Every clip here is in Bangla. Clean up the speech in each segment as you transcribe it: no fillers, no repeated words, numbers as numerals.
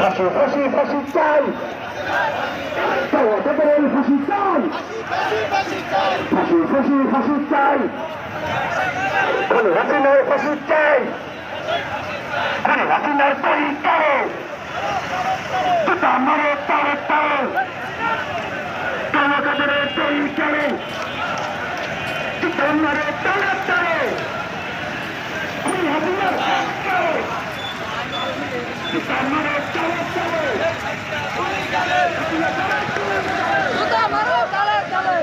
ফাঁসি ফাঁসি ফাঁসি চাই, ফাঁসি চাই, ফাঁসি ফাঁসি ফাঁসি চাই, হাসিনার ফাঁসি চাই, হাসিনার পরিচয় মারে তারে তারে কামাকাদের পরিচয় মারে তারে তারে হাসিনার মারে তারে তারে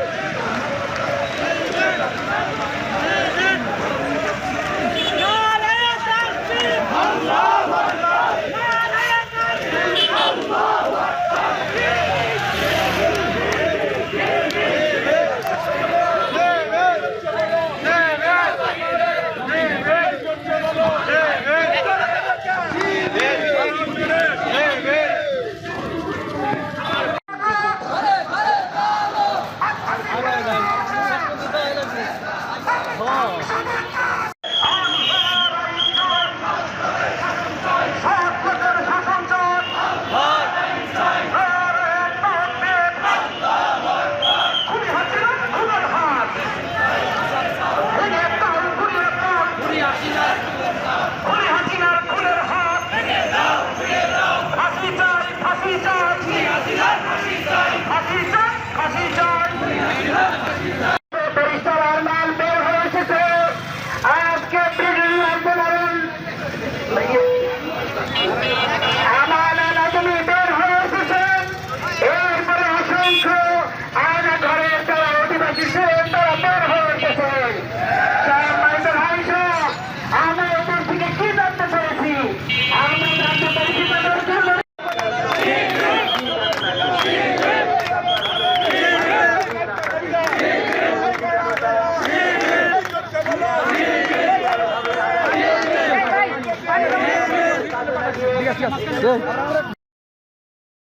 ঠিক আছে